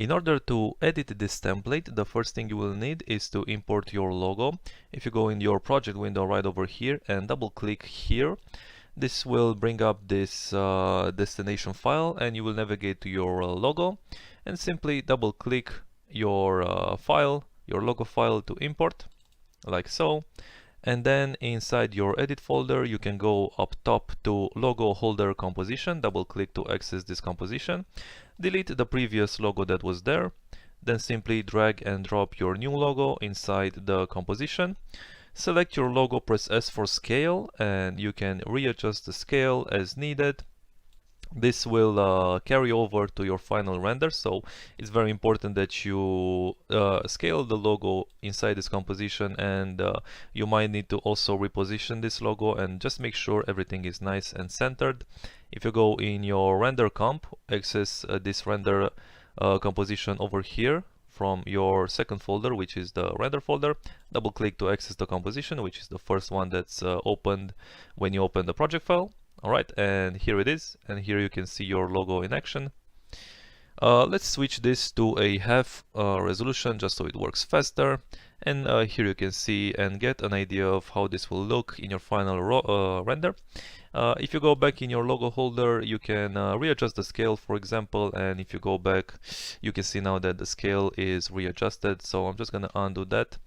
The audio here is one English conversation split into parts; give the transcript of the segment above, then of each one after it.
In order to edit this template, the first thing you will need is to import your logo. If you go in your project window right over here and double click here, this will bring up this destination file, and you will navigate to your logo and simply double click your file, your logo file, to import, like so. And then inside your edit folder, you can go up top to logo holder composition, double click to access this composition, delete the previous logo that was there, then simply drag and drop your new logo inside the composition. Select your logo, press S for scale, and you can readjust the scale as needed. This will carry over to your final render, so it's very important that you scale the logo inside this composition, and you might need to also reposition this logo and just make sure everything is nice and centered. If you go in your render comp, access this render composition over here from your second folder, which is the render folder, double click to access the composition, which is the first one that's opened when you open the project file. Alright, and here it is, and here you can see your logo in action. Let's switch this to a half resolution just so it works faster, and here you can see and get an idea of how this will look in your final render. If you go back in your logo holder, you can readjust the scale, for example, and if you go back, you can see now that the scale is readjusted, so I'm just gonna undo that.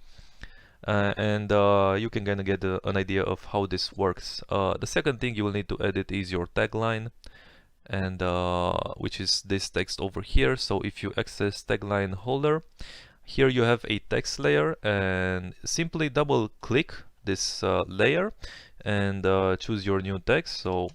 And you can kind of get an idea of how this works. The second thing you will need to edit is your tagline, and which is this text over here. So if you access tagline holder, here you have a text layer, and simply double click this layer and choose your new text. So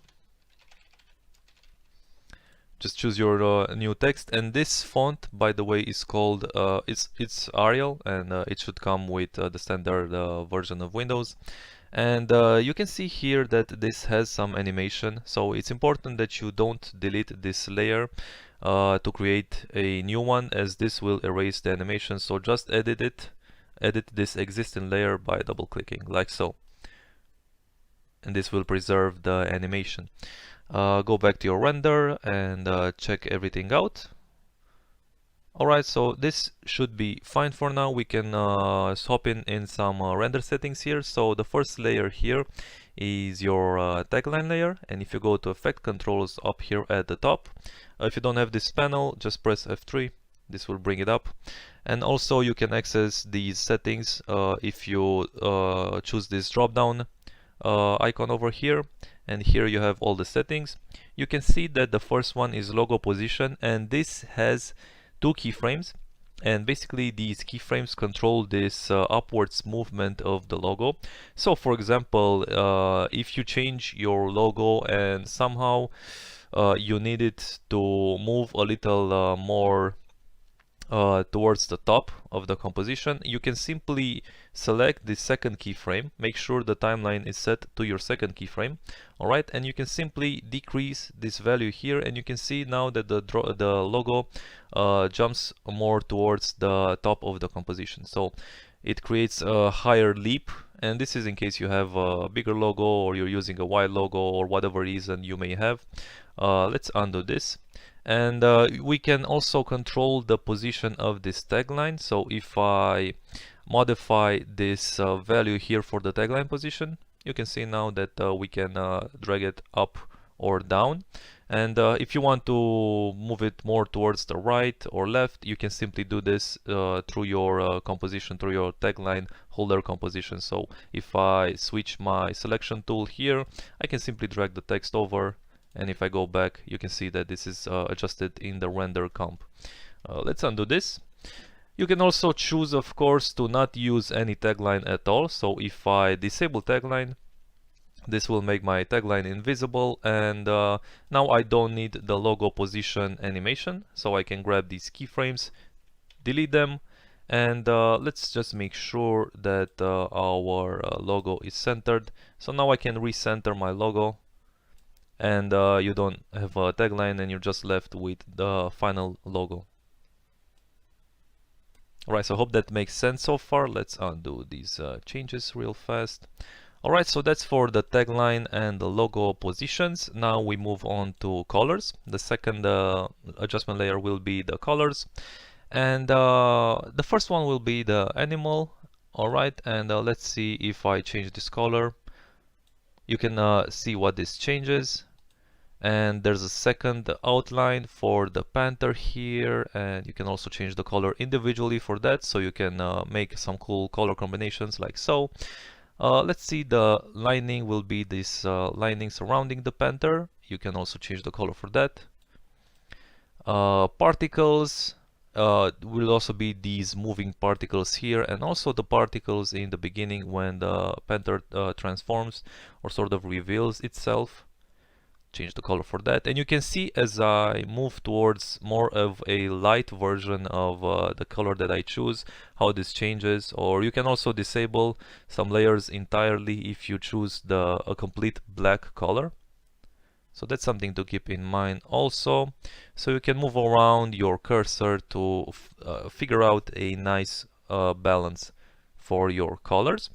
just choose your new text, and this font, by the way, is called it's Arial, and it should come with the standard version of Windows. And you can see here that this has some animation, so it's important that you don't delete this layer to create a new one, as this will erase the animation. So just edit this existing layer by double clicking, like so, and this will preserve the animation. Go back to your render and check everything out. Alright, so this should be fine for now. We can swap in some render settings here. So the first layer here is your tagline layer, and if you go to effect controls up here at the top, if you don't have this panel, just press F3. This will bring it up. And also you can access these settings if you choose this drop down icon over here, and here you have all the settings. You can see that the first one is logo position, and this has 2 keyframes, and basically these keyframes control this upwards movement of the logo. So for example, if you change your logo and somehow you need it to move a little more towards the top of the composition, you can simply select the second keyframe, make sure the timeline is set to your second keyframe, alright, and you can simply decrease this value here, and you can see now that the logo jumps more towards the top of the composition. So it creates a higher leap, and this is in case you have a bigger logo or you're using a wide logo or whatever reason you may have. Let's undo this. And we can also control the position of this tagline. So if I modify this value here for the tagline position, you can see now that we can drag it up or down. And if you want to move it more towards the right or left, you can simply do this through your composition, through your tagline holder composition. So if I switch my selection tool here, I can simply drag the text over, and if I go back, you can see that this is adjusted in the render comp. Let's undo this. You can also choose, of course, to not use any tagline at all. So if I disable tagline, this will make my tagline invisible, and now I don't need the logo position animation. So I can grab these keyframes, delete them, and let's just make sure that our logo is centered. So now I can recenter my logo, and you don't have a tagline, and you're just left with the final logo. Alright, so I hope that makes sense so far. Let's undo these changes real fast. Alright, so that's for the tagline and the logo positions. Now we move on to colors. The second adjustment layer will be the colors. And the first one will be the animal. Alright, and let's see if I change this color. You can see what this changes. And there's a second outline for the panther here, and you can also change the color individually for that, so you can make some cool color combinations like so. Let's see, the lining will be this lining surrounding the panther. You can also change the color for that. Particles will also be these moving particles here, and also the particles in the beginning when the panther transforms or sort of reveals itself. Change the color for that, and you can see as I move towards more of a light version of the color that I choose, how this changes. Or you can also disable some layers entirely if you choose a complete black color. So that's something to keep in mind also. So you can move around your cursor to figure out a nice balance for your colors.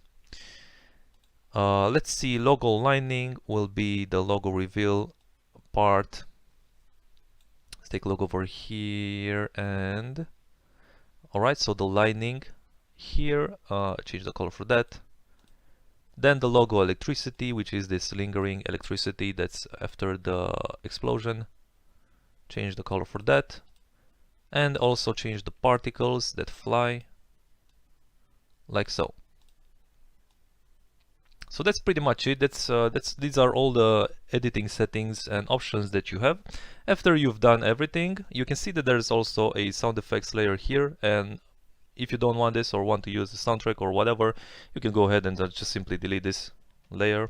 Let's see, logo lining will be the logo reveal part. Let's take a look over here, and alright, so the lining here, change the color for that. Then the logo electricity, which is this lingering electricity that's after the explosion. Change the color for that. And also change the particles that fly, like so. So that's pretty much it. These are all the editing settings and options that you have. After you've done everything, you can see that there's also a sound effects layer here, and if you don't want this or want to use the soundtrack or whatever, you can go ahead and just simply delete this layer.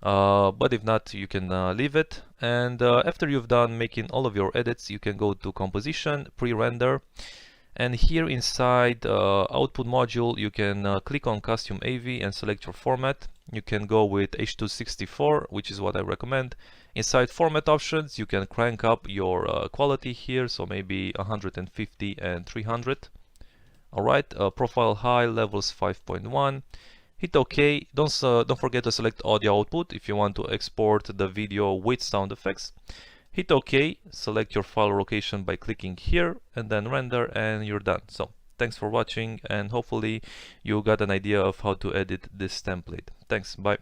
But if not, you can leave it. And after you've done making all of your edits, you can go to composition, pre-render. And here inside output module, you can click on custom AV and select your format. You can go with H264, which is what I recommend. Inside format options, you can crank up your quality here, so maybe 150 and 300. Alright, profile high, levels 5.1. Hit OK. Don't forget to select audio output if you want to export the video with sound effects. Hit OK, select your file location by clicking here, and then render, and you're done. So thanks for watching, and hopefully you got an idea of how to edit this template. Thanks, bye.